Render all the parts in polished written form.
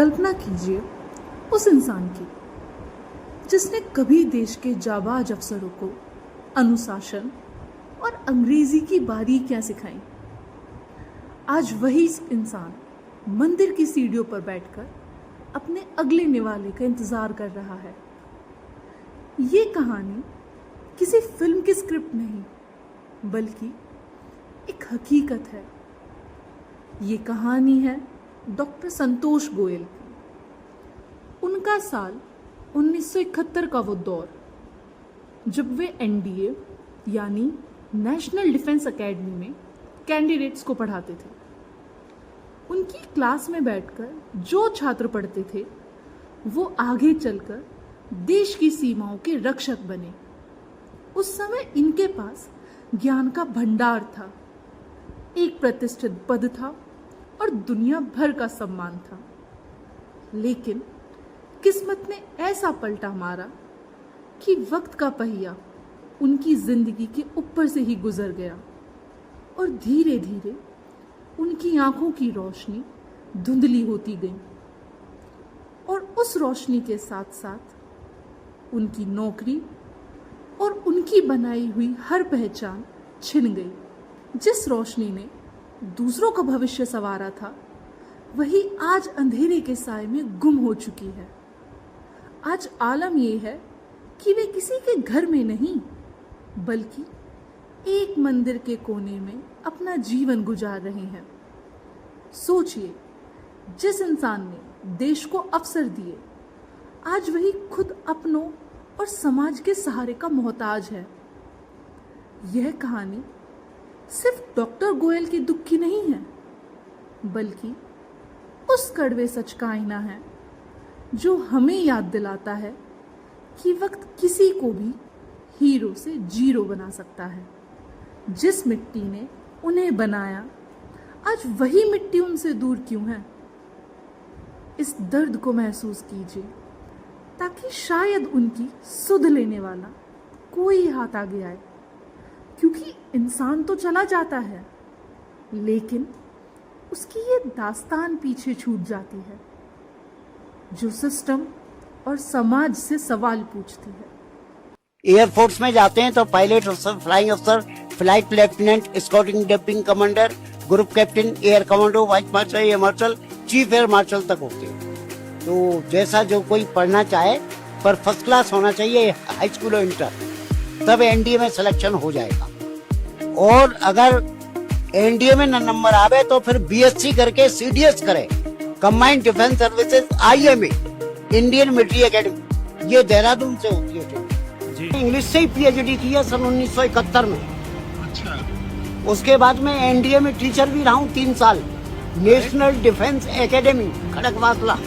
कल्पना कीजिए उस इंसान की जिसने कभी देश के जाबाज अफसरों को अनुशासन और अंग्रेजी की बारीकियां सिखाई। आज वही इंसान मंदिर की सीढ़ियों पर बैठकर अपने अगले निवाले का इंतजार कर रहा है। ये कहानी किसी फिल्म की स्क्रिप्ट नहीं, बल्कि एक हकीकत है। ये कहानी है डॉक्टर संतोष गोयल की। उनका साल 1971 का वो दौर, जब वे एनडीए यानी नेशनल डिफेंस एकेडमी में कैंडिडेट्स को पढ़ाते थे। उनकी क्लास में बैठकर जो छात्र पढ़ते थे वो आगे चलकर देश की सीमाओं के रक्षक बने। उस समय इनके पास ज्ञान का भंडार था, एक प्रतिष्ठित पद था और दुनिया भर का सम्मान था। लेकिन किस्मत ने ऐसा पलटा मारा कि वक्त का पहिया उनकी जिंदगी के ऊपर से ही गुजर गया और धीरे धीरे उनकी आंखों की रोशनी धुंधली होती गई और उस रोशनी के साथ साथ उनकी नौकरी और उनकी बनाई हुई हर पहचान छिन गई। जिस रोशनी ने दूसरों का भविष्य संवारा था, वही आज अंधेरे के साए में गुम हो चुकी है। आज आलम यह है कि वे किसी के घर में नहीं, बल्कि एक मंदिर के कोने में अपना जीवन गुजार रहे हैं। सोचिए, जिस इंसान ने देश को अवसर दिए, आज वही खुद अपनों और समाज के सहारे का मोहताज है। यह कहानी सिर्फ डॉक्टर गोयल के दुख की नहीं है, बल्कि उस कड़वे सच का आईना है जो हमें याद दिलाता है कि वक्त किसी को भी हीरो से जीरो बना सकता है। जिस मिट्टी ने उन्हें बनाया, आज वही मिट्टी उनसे दूर क्यों है? इस दर्द को महसूस कीजिए, ताकि शायद उनकी सुध लेने वाला कोई हाथ आगे आए। क्योंकि इंसान तो चला जाता है, लेकिन उसकी ये दास्तान पीछे छूट जाती है, जो सिस्टम और समाज से सवाल पूछती है। एयरफोर्स में जाते हैं तो पायलट अफसर, फ्लाइंग अफसर, flight lieutenant, स्कॉटिंग deputy commander, group captain, air commando, vice marshal, air marshal, chief air marshal तक होते हैं। तो जैसा जो कोई पढ़ना चाहे, पर फर्स्ट क्लास होना चाहिए हाई स्कूल और इंटर, तब एनडीए में सिलेक्शन हो जाएगा। और अगर एनडीए में न नंबर आवे तो फिर बीएससी करके सीडीएस करे, combined defence services, IMA, Indian military academy, ये देहरादून से होती है। इंग्लिश से ही पीएचडी की है सन 1971 में। अच्छा। उसके बाद मैं एनडीए में टीचर भी रहा हूँ 3 साल, नेशनल डिफेंस एकेडमी खड़कवासला।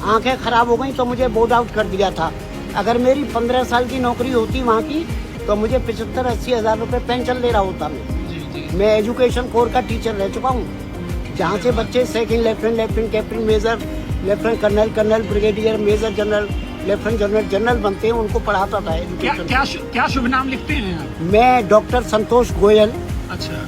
आंखें खराब हो गई तो मुझे बोर्ड आउट कर दिया था। अगर मेरी 15 साल की नौकरी होती वहाँ की, तो मुझे 75-80 हजार रुपए पेंशन ले रहा होता। मैं एजुकेशन कोर का टीचर रह चुका हूँ, जहाँ से बच्चे second lieutenant, lieutenant captain, major, lieutenant colonel, colonel, brigadier, major general, lieutenant general, general बनते हैं, उनको पढ़ाता था एजुकेशन। क्या शुभ नाम लिखते हैं आप? मैं डॉक्टर संतोष गोयल। अच्छा।